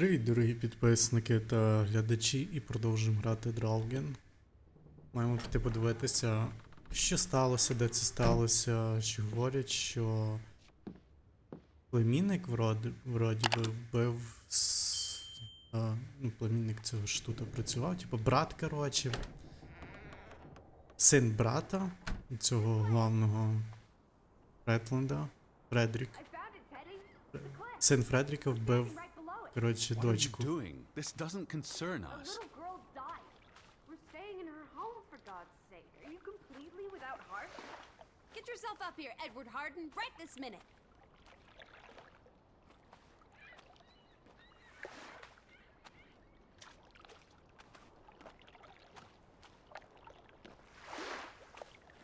Привіт, дорогі підписники та глядачі, і продовжуємо грати Draugen. Маємо піти подивитися, що сталося, де це сталося, що говорять, що племінник вроді би вбив племінник цього ж тут працював, типу брат, коротше, син брата цього главного Фредланда, Фредрік. Син Фредріка вбив, коротше, дочку. This doesn't concern us. A little girl died. We're staying in her home, for God's sake. Are you completely without heart? Get yourself up here, Edward Harden, right this minute.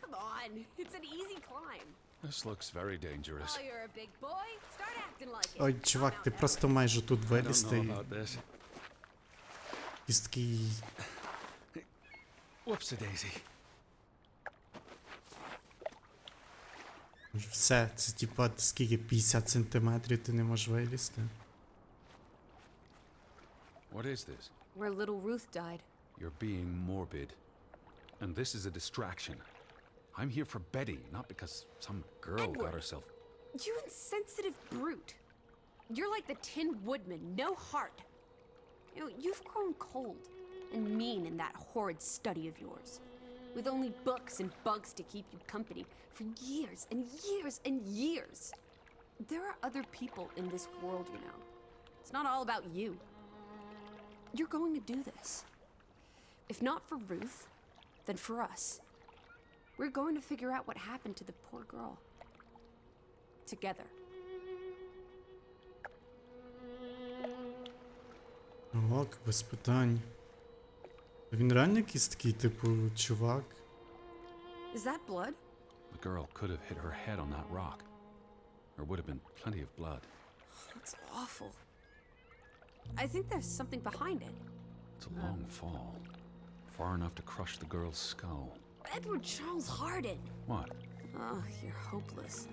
Come on, it's an easy climb. This looks very dangerous. Oh, you're a big boy. Start acting like it. Ой, чувак, ти просто майже тут I don't вилізти know і about this. кістки. Whoopsie daisy. Все, це типа скільки 50 сантиметрів ти не можеш вилізти. What is this? Where little Ruth died. You're being morbid. And this is a distraction. I'm here for Betty, not because some girl got Edward. herself... You insensitive brute. You're like the Tin Woodman, no heart. You know, you've grown cold and mean in that horrid study of yours. With only books and bugs to keep you company for years and years and years. There are other people in this world, you know. It's not all about you. You're going to do this. If not for Ruth, then for us. We're going to figure out what happened to the poor girl. Together. Ок, без питань. Він реально якийсь такий, типу, чувак? Is that blood? The girl could have hit her head on that rock. There would have been plenty of blood. That's awful. I think there's something behind it. It's a long fall. Far enough to crush the girl's skull. Edward Charles Harden. What? Oh, you're hopeless.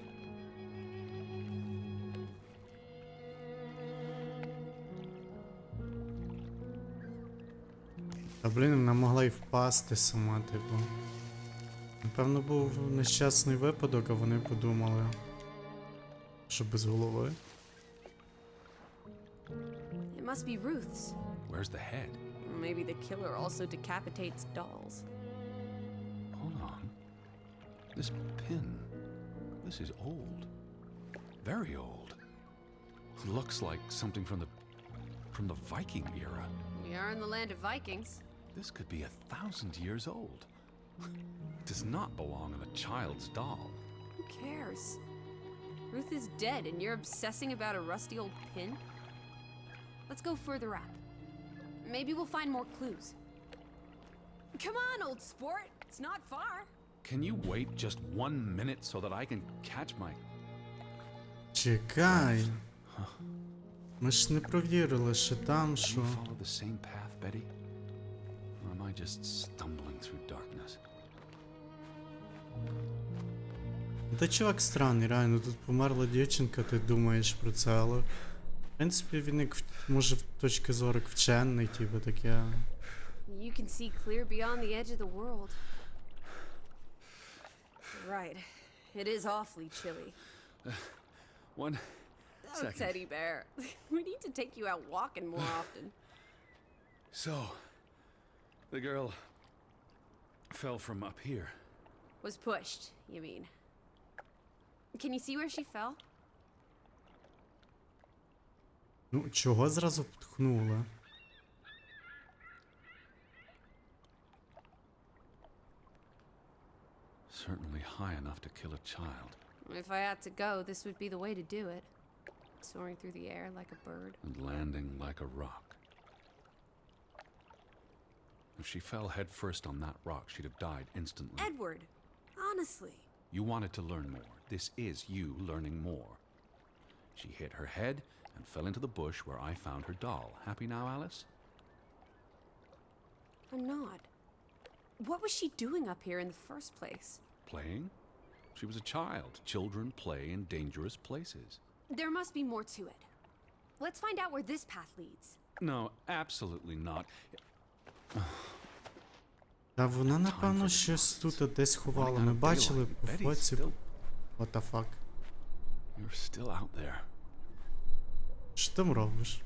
Та блін, вона могла й впасти сама, типу. Напевно, був нещасний випадок, а вони подумали, що без голови. It must be Ruth's. Where's the head? Maybe the killer also decapitates dolls. Hold on. This pin. This is old. Very old. Looks like something from the Viking era. We are in the land of Vikings. This could be 1,000 years old. It does not belong in a child's doll. Who cares? Ruth is dead and you're obsessing about a rusty old pin? Let's go further up. Maybe we'll find more clues. Come on, old sport. It's not far. Can you wait just 1 minute so that I can catch my... Чекай. Ми ж не провірили, що там, Do що... you follow the same path, Betty? Or am I just stumbling through darkness? Та чувак странний, реально, тут померла дівчинка, ти думаєш про це, але... В принципі, він як, може, в точки зору вчений, типу, таке... You can see clear beyond the edge of the world. Right. It is awfully chilly. One Oh, second. teddy bear. We need to take you out walking more often. So, the girl fell from up here. Was pushed, you mean. Can you see where she fell? Ну, чого зразу птхнула? Certainly high enough to kill a child. If I had to go, this would be the way to do it. Soaring through the air like a bird. And landing like a rock. If she fell headfirst on that rock, she'd have died instantly. Edward! Honestly. You wanted to learn more. This is you learning more. She hit her head and fell into the bush where I found her doll. Happy now, Alice? I'm not. What was she doing up here in the first place? Playing? She was a child. Children play in dangerous places. There must be more to it. Let's find out where this path leads. No, absolutely not. Та вона, напевно, щось тут десь ховала. Ми бачили по фоці. What the fuck? You're still out there. Що ти там робиш?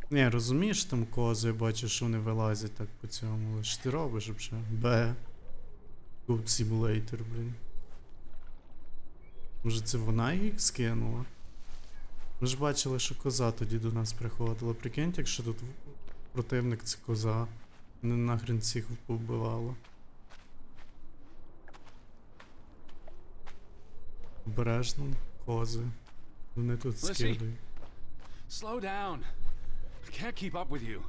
Ні, розумієш, там кози, я бачу, що вони вилазять так по цьому, але що ти робиш взагалі? Б. Goat Simulator, блін. Може це вона їх скинула? Ми ж бачили, що коза тоді до нас приходила. Прикиньте, якщо тут противник це коза. Не нахрен всіх повбивало. Обережно, кози. Вони тут Лисі. скидають. Slow down. I can't keep up with you.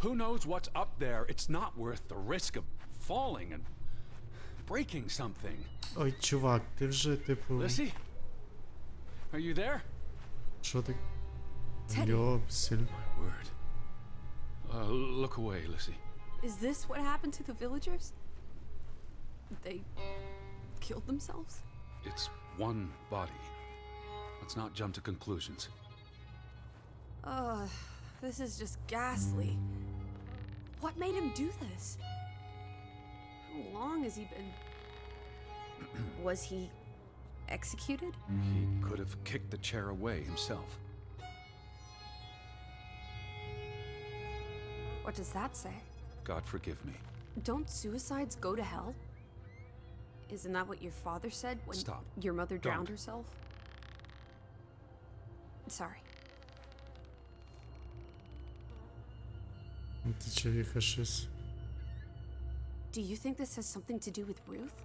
Who knows what's up there? It's not worth the risk of falling and breaking something. Ой, чувак, ти вже, типу... Lissy? Are you there? Що ти? Teddy. Йопсель. Word. Look away, Lissy. Is this what happened to the villagers? They killed themselves? It's one body. Let's not jump to conclusions. This is just ghastly. What made him do this? How long has he been... Was he executed? He could have kicked the chair away himself. What does that say? God forgive me. Don't suicides go to hell? Isn't that what your father said when Stop. your mother drowned Don't. herself? Sorry. Ти чоловіка щось. Do you think this has something to do with Ruth?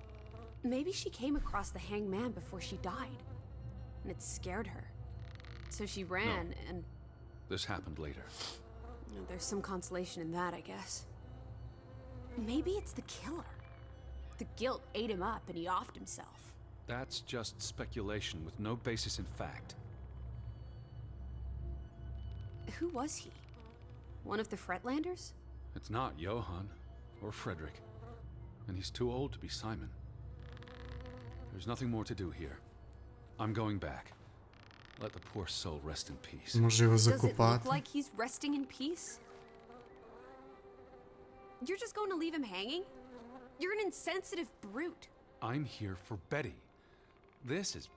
Maybe she came across the hanged man before she died, and it scared her. So she ran, and This happened later. there's some consolation in that, I guess. Maybe it's the killer. The guilt ate him up, and he offed himself. That's just speculation with no basis in fact. Who was he? One of the Fretlanders? It's not Johann or Frederick, and he's too old to be Simon. There's nothing more to do here. I'm going back. Let the poor soul rest in peace. Може його Does it look закопати? like he's resting in peace? You're just going to leave him hanging? You're an insensitive brute. I'm here for Betty. This is...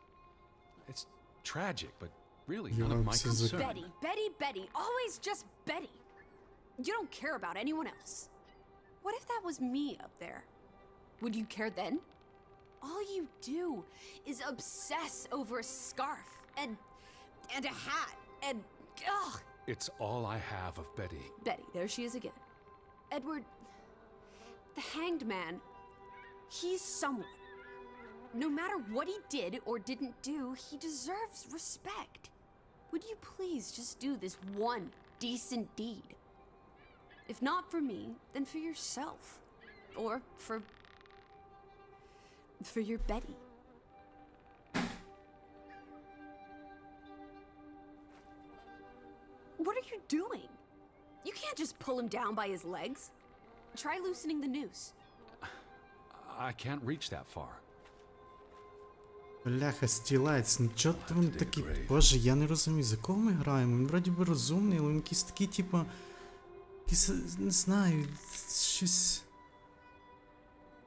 It's tragic, but really none of my Johann says concern. Betty, Betty, Betty. Always just Betty. You don't care about anyone else. What if that was me up there? Would you care then? All you do is obsess over a scarf and a hat and... Ugh. It's all I have of Betty. Betty, there she is again. Edward, the hanged man, he's someone. No matter what he did or didn't do, he deserves respect. Would you please just do this one decent deed? If not for me, then for yourself. Or for your Betty. What are you doing? You can't just pull him down by his legs. Try loosening the noose. I can't reach that far. Бляха, стілець, ну чого ти він такий? Great. Боже, я не розумію, за кого ми граємо? Він вроді би розумний, але він якийсь такий, типу... Якийсь, не знаю, щось...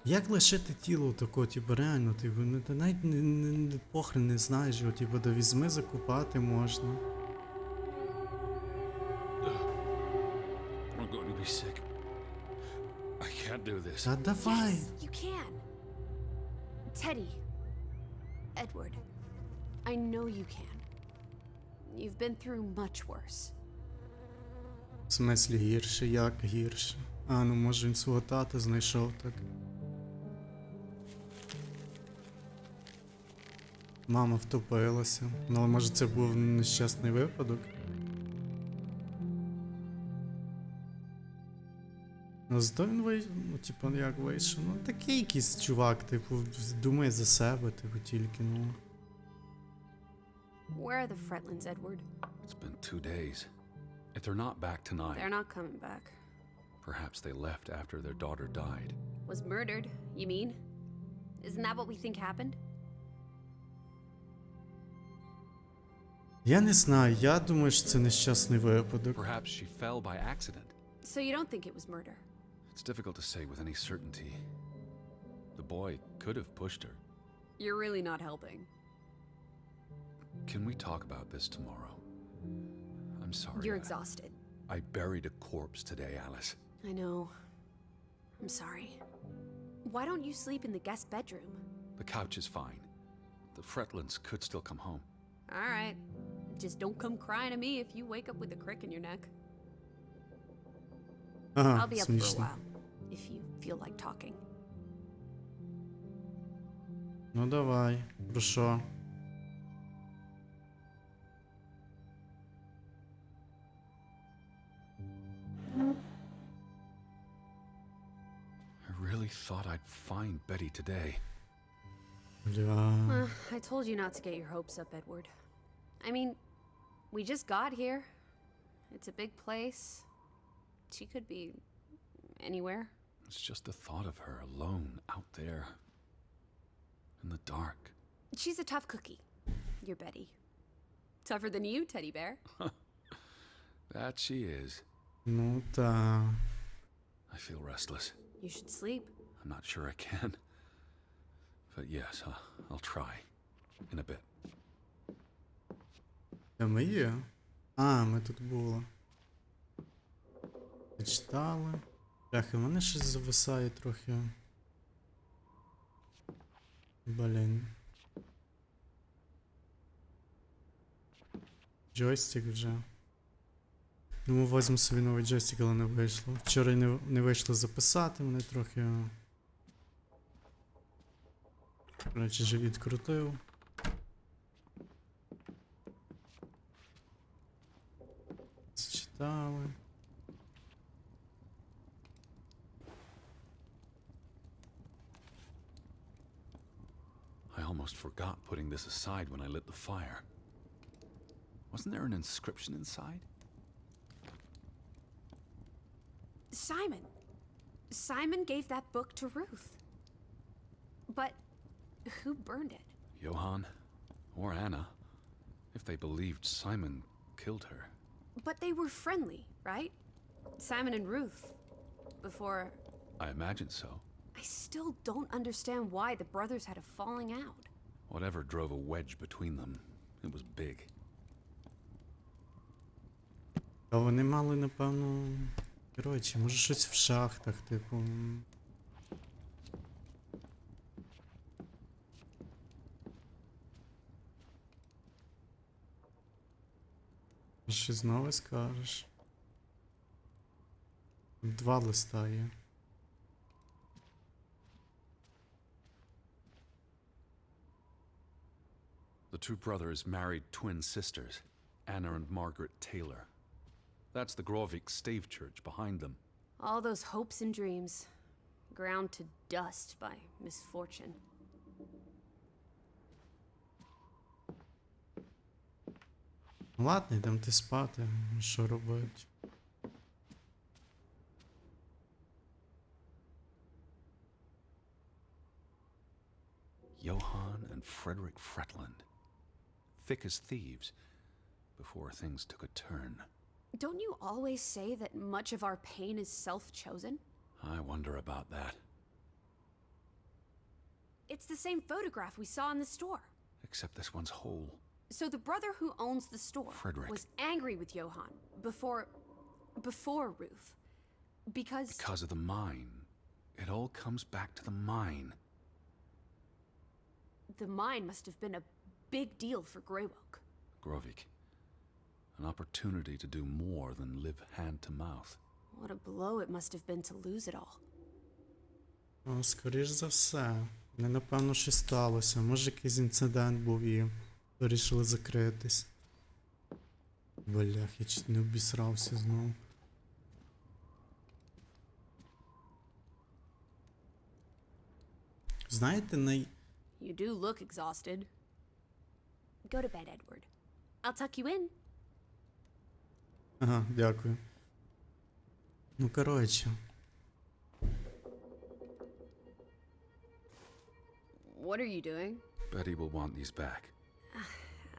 Як лишити тіло тако, типу, реально, типу, ти навіть похрен не знаєш його, типу, да візьми, закупати можна. I'm going to be sick. I can't do this. Та давай! Yes, you can. Teddy. Edward. I know you can. You've been through much worse. В смислі гірше, як гірше? А, ну може він свого тата знайшов так. Мама втопилася. Ну, але може це був нещасний випадок? Ну, зато він вийшов, ну, типу, як вийшов? Ну, такий якийсь чувак, типу, думає за себе, типу, тільки, ну. Where are the Fretlands, Edward? It's been 2 days. If they're not back tonight, They're not coming back. perhaps they left after their daughter died. Was murdered, you mean? Isn't that what we think happened? Я не знаю, я думаю, що це нещасний випадок. Perhaps she fell by accident. So you don't think it was murder? It's difficult to say with any certainty. The boy could have pushed her. You're really not helping. Can we talk about this tomorrow? I'm sorry. You're exhausted. I buried a corpse today, Alice. I know. I'm sorry. Why don't you sleep in the guest bedroom? The couch is fine. The Fretlands could still come home. All right. Just don't come crying to me if you wake up with a crick in your neck. Ага, I'll be up for a смішно. while, if you feel like talking. Ну давай, про що? I really thought I'd find Betty today. Бля. I told you not to get your hopes up, Edward. I mean, we just got here. It's a big place. She could be anywhere. It's just the thought of her alone out there. In the dark. She's a tough cookie, your Betty. Tougher than you, teddy bear. That she is. Ну та. I feel restless. You should sleep. I'm not sure I can. But yes, I'll try. In a bit. Де ми є? А, ми тут були. Читали. Бляха, в мене щось зависає трохи. Блін. Джойстик вже. Думаю, возьму собі новий джойстик, але не вийшло. Вчора й не вийшло записати, мене трохи. Коротше, живіт крутив. Зачитали. I almost forgot putting this aside when I lit the fire. Wasn't there an inscription inside? Simon. Simon gave that book to Ruth. But who burned it? Johann? Or Anna? If they believed Simon killed her. But they were friendly, right? Simon and Ruth. Before... I imagine so. I still don't understand why the brothers had a falling out. Whatever drove a wedge between them, it was big. А вони мали, напевно. Коротше, може щось в шахтах, типу. Щось нове скажеш. Два листа є. The two brothers married twin sisters, Anna and Margaret Taylor. That's the Grovik stave church behind them. All those hopes and dreams, ground to dust by misfortune. Ладно, йдемо ти спати. Що робити? Johann and Frederick Fretland. Thick as thieves, before things took a turn. Don't you always say that much of our pain is self-chosen? I wonder about that. It's the same photograph we saw in the store. Except this one's whole. So the brother who owns the store Frederick. was angry with Johann before Ruth. Because of the mine. It all comes back to the mine. The mine must have been a big deal for Greywoke. Grovik. An opportunity to do more than live hand to mouth. What a blow it must have been to lose it all. Ну, скоріш за все. Не, напевно, щось сталося. Може, якийсь інцидент був і вирішили закритись. Блях, я чуть не обісрався знову. Знаєте, You do look exhausted. Go to bed, Edward. I'll tuck you in. Ага, дякую. Ну, коротше. What are you doing? Betty will want these back.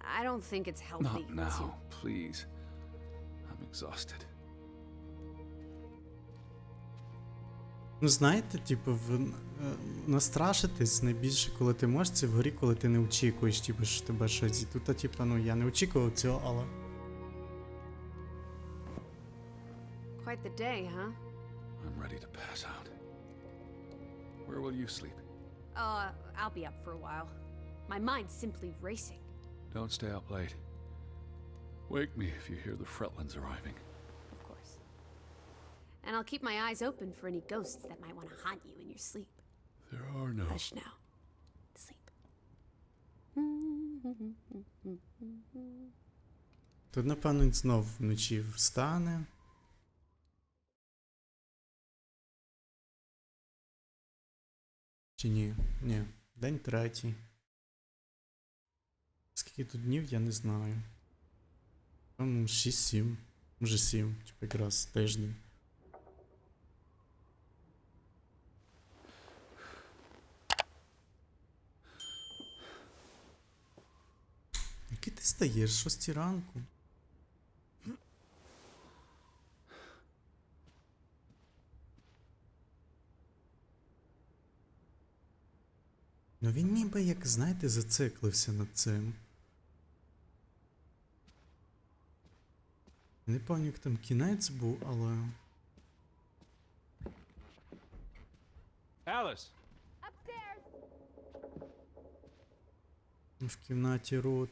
I don't think it's healthy Not now, please. I'm exhausted. Ну, знаєте, типу, настрашитись найбільше, коли ти можеш, це вгорі, коли ти не очікуєш, типу, що тебе щось. І тут, типу, ну, я не очікував цього, але... Quite the day, huh? I'm ready to pass out. Where will you sleep? I'll be up for a while. My mind's simply racing. Don't stay up late. Wake me if you hear the Fretlands arriving. Of course. And I'll keep my eyes open for any ghosts that might want to haunt you in your sleep. There are no... Hush now. Sleep. Тут, напевно, він знов вночі встане. Чи ні? Ні. День третій. Скільки тут днів, я не знаю. Там 6-7. Може 7. Типу якраз тиждень. Який ти стаєш? 6 ранку? Ну він ніби, як, знаєте, зациклився над цим. Не пам'ятаю, як там кінець був, але... Alice! Upstairs! В кімнаті Рут.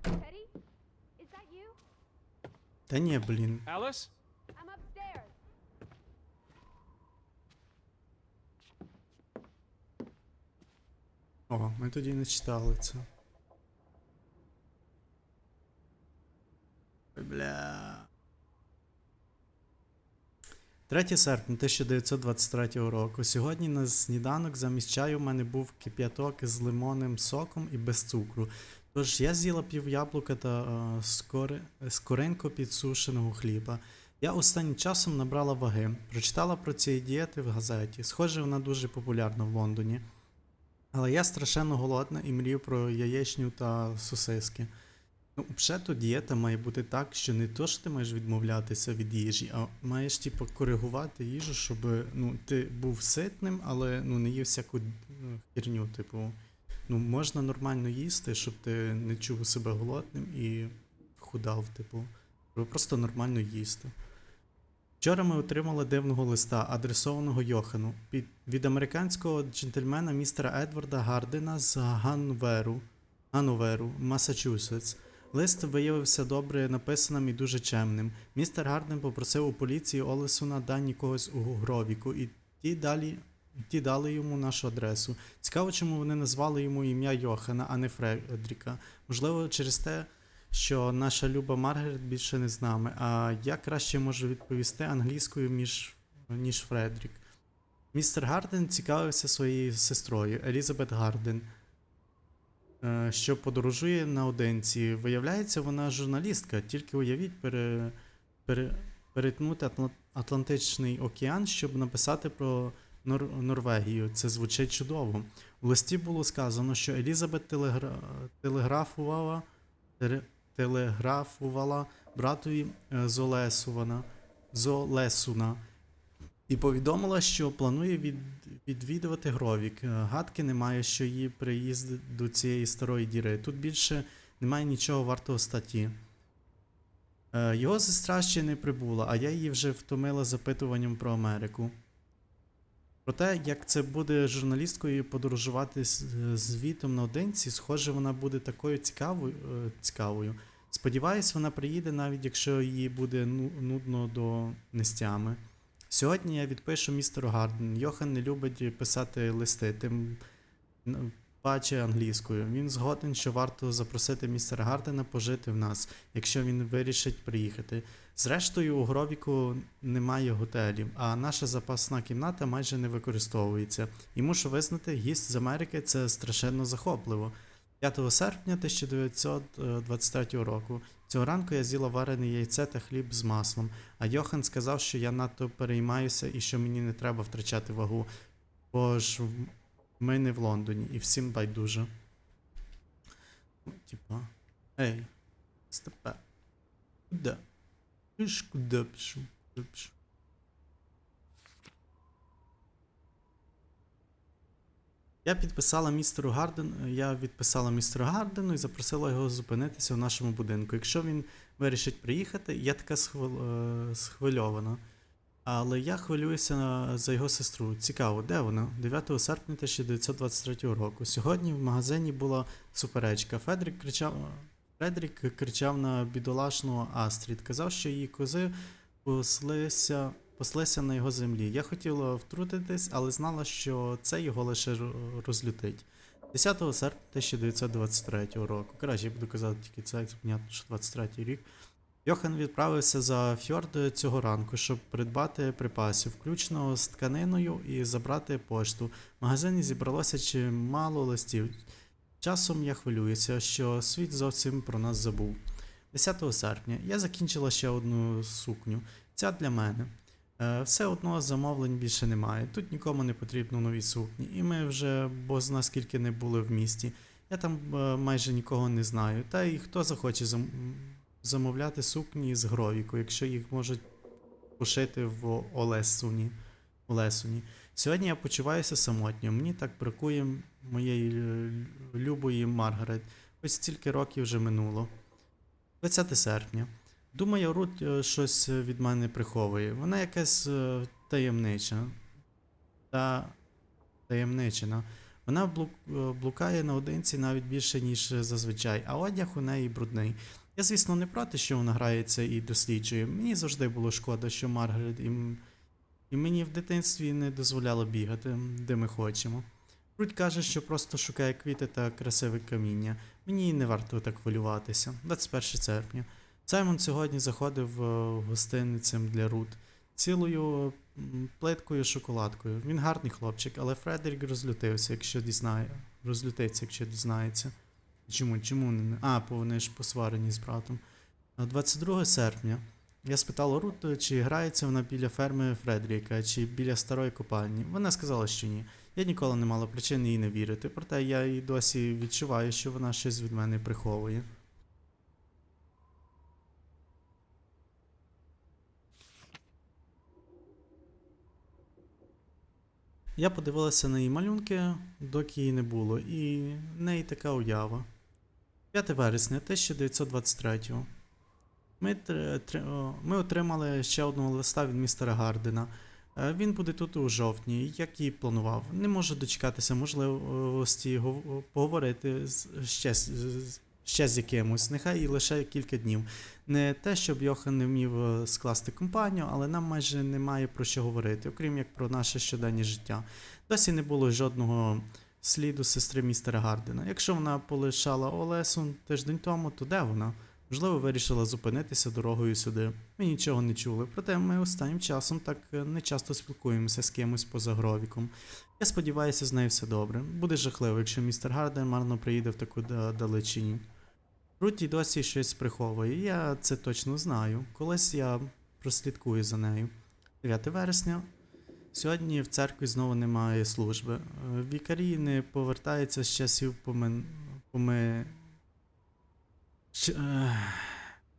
Teddy? Is that you? Та ні, блін. Alice? I'm upstairs. О, ми тоді не читали це. Ой, бля. 3 серпня 1923 року. Сьогодні на сніданок замість чаю в мене був кип'яток з лимонним соком і без цукру. Тож я з'їла пів яблука та скоринку підсушеного хліба. Я останнім часом набрала ваги. Прочитала про ці дієти в газеті. Схоже, вона дуже популярна в Лондоні. Але я страшенно голодна і мрію про яєчню та сосиски. Ну, взагалі, дієта має бути так, що не то, що ти маєш відмовлятися від їжі, а маєш, типу, коригувати їжу, щоб, ну, ти був ситним, але, ну, не їв всяку херню, типу. Ну, можна нормально їсти, щоб ти не чув себе голодним і худав, типу. Треба просто нормально їсти. Вчора ми отримали дивного листа, адресованого Йохану, від американського джентльмена містера Едварда Гардена з Ганноверу, Масачусетс. Лист виявився добре написаним і дуже чемним. Містер Гарден попросив у поліції Олесона дані когось у Гровіку, і ті дали йому нашу адресу. Цікаво, чому вони назвали йому ім'я Йохана, а не Фредріка. Можливо, через те, що наша люба Маргарет більше не з нами, а я краще можу відповісти англійською, ніж Фредрік. Містер Гарден цікавився своєю сестрою, Елізабет Гарден, що подорожує наодинці. Виявляється, вона журналістка, тільки уявіть перетнути Атлантичний океан, щоб написати про Норвегію. Це звучить чудово. У листі було сказано, що Елізабет телеграфувала братові Золесуна і повідомила, що планує відвідувати Гровік. Гадки немає, що її приїзд до цієї старої діри. Тут більше немає нічого вартого статті. Його сестра ще не прибула, а я її вже втомила запитуванням про Америку. Про те, як це буде журналісткою подорожувати звітом наодинці, схоже, вона буде такою цікавою. Сподіваюсь, вона приїде, навіть якщо їй буде нудно до нестями. Сьогодні я відпишу містеру Гарден. Йохан не любить писати листи, тим паче англійською. Він згоден, що варто запросити містера Гардена пожити в нас, якщо він вирішить приїхати. Зрештою, у Гровіку немає готелів, а наша запасна кімната майже не використовується. І мушу визнати, гість з Америки – це страшенно захопливо. 5 серпня 1923 року. Цього ранку я з'їла варене яйце та хліб з маслом, а Йохан сказав, що я надто переймаюся і що мені не треба втрачати вагу. Ми не в Лондоні, і всім байдуже. Ну, типа, ей, степе. Куда? Пиш, куди пишу? Куди пишу? Я відписала містеру Гардену і запросила його зупинитися в нашому будинку. Якщо він вирішить приїхати, я така схвильована. Але я хвилююся за його сестру. Цікаво, де вона? 9 серпня 1923 року. Сьогодні в магазині була суперечка. Фредрік кричав на бідолашну Астрід. Казав, що її кози паслися на його землі. Я хотіла втрутитись, але знала, що це його лише розлютить. 10 серпня 1923 року. Краще я буду казати тільки це, понятно, що 23 рік. Йохан відправився за фьорд цього ранку, щоб придбати припасів, включно з тканиною, і забрати пошту. В магазині зібралося чимало листів. Часом я хвилююся, що світ зовсім про нас забув. 10 серпня я закінчила ще одну сукню. Ця для мене. Все одно замовлень більше немає. Тут нікому не потрібно нові сукні. І ми вже бозна скільки не були в місті. Я там майже нікого не знаю. Та й хто захоче замовляти сукні з гровіку, якщо їх можуть пошити в Олесуні. Сьогодні я почуваюся самотньо. Мені так бракує моєї любої Маргарет. Ось стільки років вже минуло. 20 серпня. Думаю, Рут щось від мене приховує. Вона якась таємничена. Вона блукає наодинці навіть більше, ніж зазвичай, а одяг у неї брудний. Я, звісно, не проти, що вона грається і досліджує. Мені завжди було шкода, що Маргарет і мені в дитинстві не дозволяло бігати, де ми хочемо. Рут каже, що просто шукає квіти та красиве каміння. Мені не варто так хвилюватися. 21 серпня. Саймон сьогодні заходив гостиницям для Рут. Цілою плиткою шоколадкою. Він гарний хлопчик, але Фредерік розлютився, якщо дізнається. Чому не? Бо вони ж посварені з братом. 22 серпня. Я спитала Рут, чи грається вона біля ферми Фредеріка, чи біля старої копальні. Вона сказала, що ні. Я ніколи не мала причин їй не вірити, проте я і досі відчуваю, що вона щось від мене приховує. Я подивилася на її малюнки, доки її не було, і в неї така уява. 5 вересня 1923. Ми отримали ще одного листа від містера Гардена. Він буде тут у жовтні, як і планував. Не можу дочекатися можливості поговорити ще з якимось, нехай і лише кілька днів. Не те, щоб Йохан не вмів скласти компанію, але нам майже немає про що говорити, окрім як про наше щоденне життя. Досі не було жодного сліду сестри містера Гардена. Якщо вона полишала Олесун тиждень тому, то де вона? Можливо, вирішила зупинитися дорогою сюди. Ми нічого не чули, проте ми останнім часом так не часто спілкуємося з кимось поза Гровіком. Я сподіваюся, з нею все добре. Буде жахливо, якщо містер Гарден марно приїде в таку далечінь. Руті досі щось приховує, я це точно знаю. Колись я прослідкую за нею. 9 вересня. Сьогодні в церкві знову немає служби. Вікарій не повертається з часів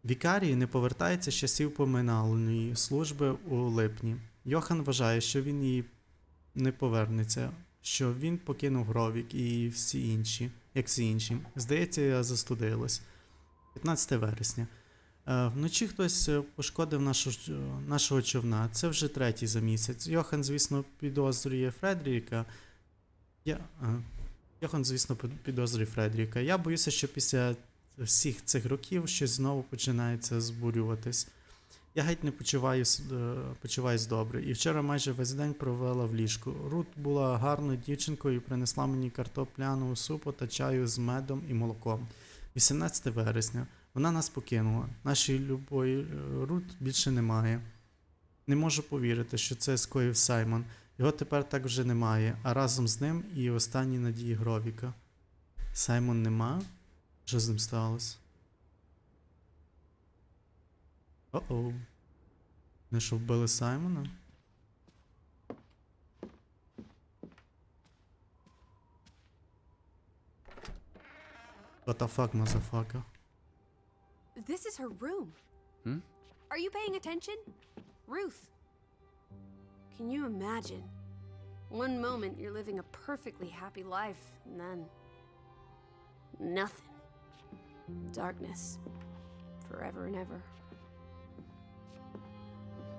Вікарій не повертається з часів поминальної служби у липні. Йохан вважає, що він її не повернеться, що він покинув Гровік і всі інші. Здається, я застудилась. 15 вересня. Вночі хтось пошкодив нашого човна. Це вже 3-й за місяць. Йохан, звісно, підозрює Фредеріка. Я боюся, що після всіх цих років щось знову починається збурюватись. Я геть не почуваюсь добре. І вчора майже весь день провела в ліжку. Рут була гарною дівчинкою і принесла мені картопляного супу та чаю з медом і молоком. 18 вересня. Вона нас покинула. Нашої любої Рут більше немає. Не можу повірити, що це скоїв Саймон. Його тепер так вже немає, а разом з ним і останні надії Гровіка. Саймон нема? Що з ним сталося? О-оу. Не що вбили Саймона? What the fuck, motherfucker? This is her room. Hmm? Are you paying attention? Ruth. Can you imagine? One moment you're living a perfectly happy life, and then nothing. Darkness. Forever and ever.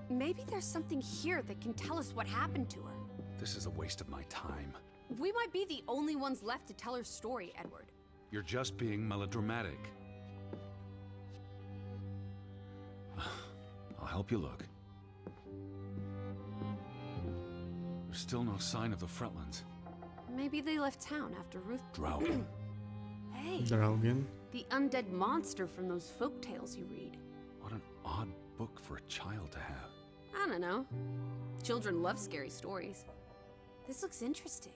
Maybe there's something here that can tell us what happened to her. This is a waste of my time. We might be the only ones left to tell her story, Edward. You're just being melodramatic. I'll help you look. There's still no sign of the Fretlands. Maybe they left town after Ruth... Draugen. Hey, Draugen. the undead monster from those folk tales you read. What an odd book for a child to have. I don't know. Children love scary stories. This looks interesting.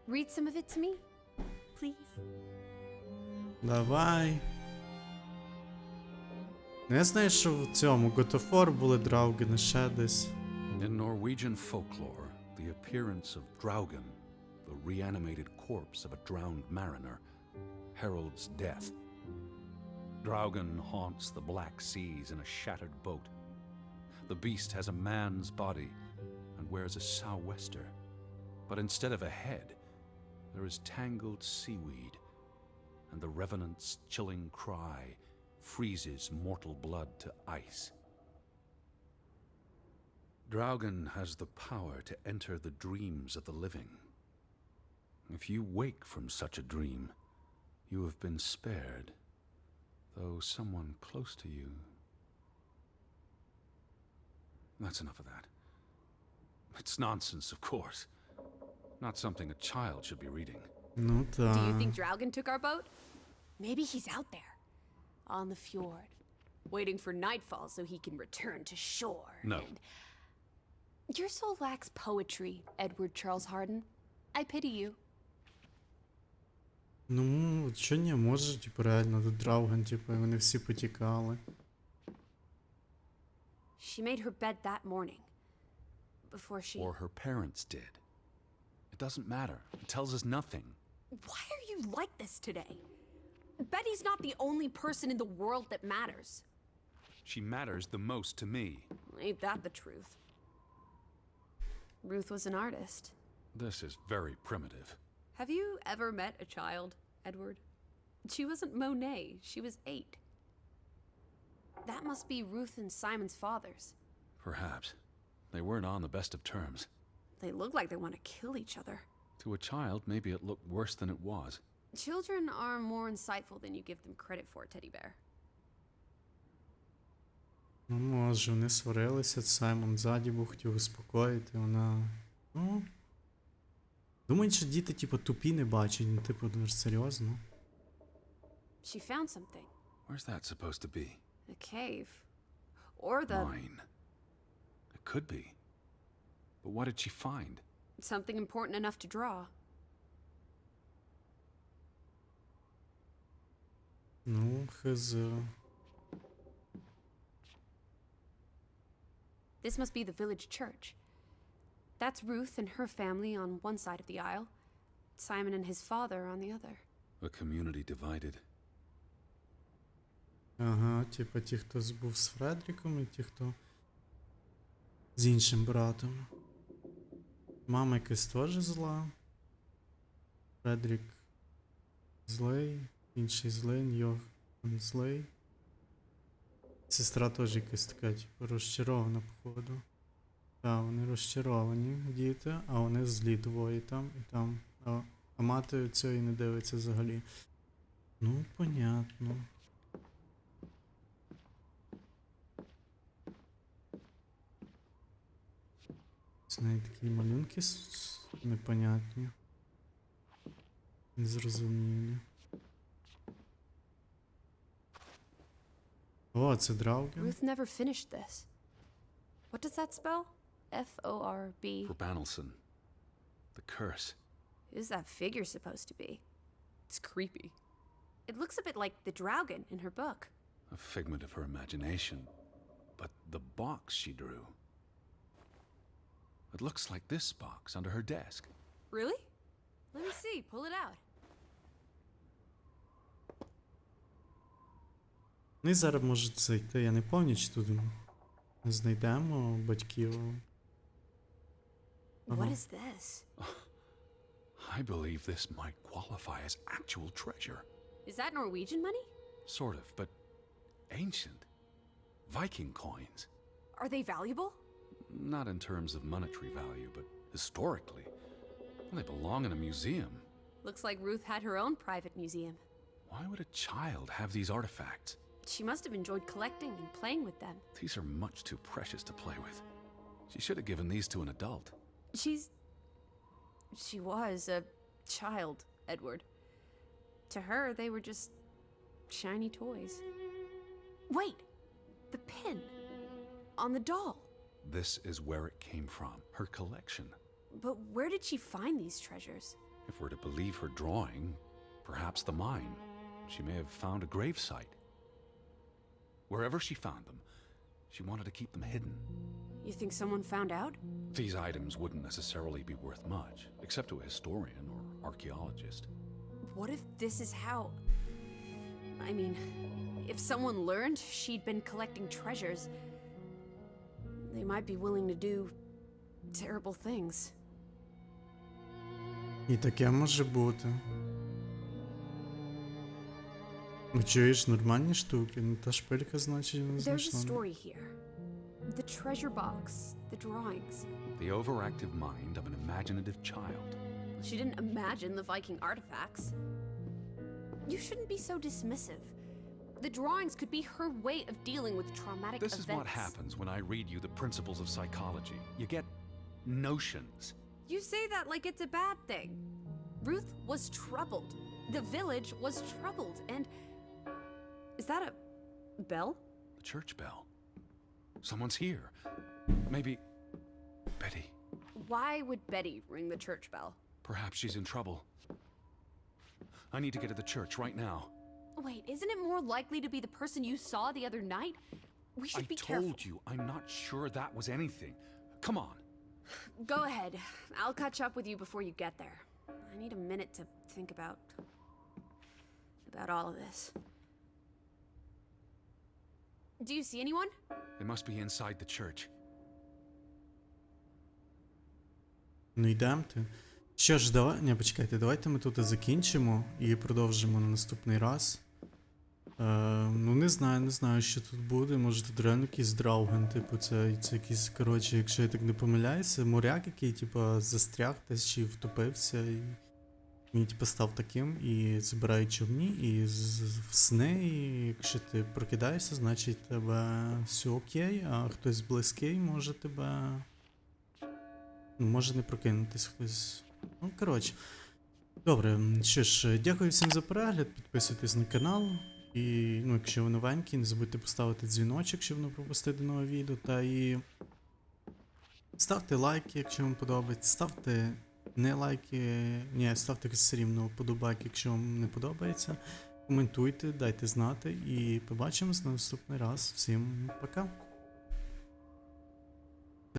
Read some of it to me, please. Давай. Я знаю, що в цьому God of War були Драугени ще десь. In Norwegian folklore, the appearance of Draugen, the reanimated corpse of a drowned mariner, heralds death. Draugen haunts the black seas in a shattered boat. The beast has a man's body and wears a sou'wester, but instead of a head, there is tangled seaweed, and the revenant's chilling cry freezes mortal blood to ice. Draugen has the power to enter the dreams of the living. If you wake from such a dream, you have been spared, though someone close to you... That's enough of that. It's nonsense, of course. Not something a child should be reading. Ну Do you так. think Draugen took our boat? Maybe he's out there, on the fjord, waiting for nightfall so he can return to shore. No. And... Your soul lacks poetry, Edward Charles Harden. I pity you. Ну, що ні, може, типу, реально до Драуген, типу, вони всі потікали. She made her bed that morning, before she... Or her parents did. It doesn't matter. It tells us nothing. Why are you like this today? Betty's not the only person in the world that matters. She matters the most to me. Ain't that the truth? Ruth was an artist. This is very primitive. Have you ever met a child, Edward? She wasn't Monet, she was 8. That must be Ruth and Simon's fathers. Perhaps. They weren't on the best of terms. They look like they want to kill each other. To a child, maybe it looked worse than it was. Children are more insightful than you give them credit for, Teddy Bear. Ну, може, вони сварилися, Саймон ззаді був, хотів успокоїти, вона... Ну... Думають, що діти, типу, тупі не бачать, ну, типу, дуже серйозно. She found something. Where's that supposed to be? A cave. Or the... Mine. It could be. But what did she find? something important enough to draw. Ну, хз. This must be the village church. That's Ruth and her family on one side of the aisle, Simon and his father on the other. A community divided. Ага, типа ті, хто був з Фредріком, і ті, хто з іншим братом. Мама якась теж зла. Фредрік злий, інший злий, Ньох злий. Сестра теж якась така, типу, розчарована, походу. Так, вони розчаровані, діти, а вони злі двоє там і там. А мати цього і не дивиться взагалі. Ну, понятно. З неї такі малюнки непонятні. Незрозумілі. О, це Draugen? Ruth never finished this. What does that spell? F-O-R-B. For Banelson. The curse. Who's that figure supposed to be? It's creepy. It looks a bit like the Draugen in her book. A figment of her imagination. But the box she drew. It looks like this box under her desk. Really? Let me see. Pull it out. Ну і зараз може зайти, я не пам'ятаю, чи тут ми знайдемо батьків. What is this? I believe this might qualify as actual treasure. Is that Norwegian money? Sort of, but ancient. Viking coins. Are they valuable? Not in terms of monetary value, but historically. They belong in a museum. Looks like Ruth had her own private museum. Why would a child have these artifacts? She must have enjoyed collecting and playing with them. These are much too precious to play with. She should have given these to an adult. She was a child, Edward. To her, they were just shiny toys. Wait! The pin! On the doll! This is where it came from, her collection. But where did she find these treasures? If we're to believe her drawing, perhaps the mine. She may have found a gravesite. Wherever she found them, she wanted to keep them hidden. You think someone found out? These items wouldn't necessarily be worth much, except to a historian or archaeologist. What if this is how... I mean, if someone learned she'd been collecting treasures, they might be willing to do terrible things. І таке може бути. Ну, чуєш, нормальні штуки, ну та шпилька, значить, не There's a знайшла. story here. The treasure box, the drawings. The overactive mind of an imaginative child. She didn't imagine the Viking artifacts. You shouldn't be so dismissive. The drawings could be her way of dealing with traumatic This events. is what happens when I read you the principles of psychology. You get notions. You say that like it's a bad thing. Ruth was troubled. The village was troubled, and... Is that a bell? The church bell. Someone's here. Maybe Betty. Why would Betty ring the church bell? Perhaps she's in trouble. I need to get to the church right now. Wait, isn't it more likely to be the person you saw the other night? We should be careful. I told you, I'm not sure that was anything. Come on. Go ahead. I'll catch up with you before you get there. I need a minute to think about all of this. Do you see anyone? They must be inside the church. Ну йдемте. Що ж, давай. Ні, почекайте, давайте ми тут закінчимо і продовжимо на наступний раз. Ну не знаю, що тут буде. Може тут реально якийсь Драуген, типу, це якийсь, коротше, якщо я так не помиляюся, моряк, який, типу, застряг десь чи втопився, і він, типу, став таким, і збирає човні, і в сни, і якщо ти прокидаєшся, значить тебе все окей, а хтось близький може тебе... Може не прокинутись хтось. Ну, коротше. Добре, що ж, дякую всім за перегляд, підписуйтесь на канал. І, ну, якщо ви новенькі, не забудьте поставити дзвіночок, щоб не пропустити нове відео. Та і ставте лайки, якщо вам подобається. Ставте не лайки, ні, ставте все рівно подобайки, якщо вам не подобається. Коментуйте, дайте знати і побачимось на наступний раз. Всім пока.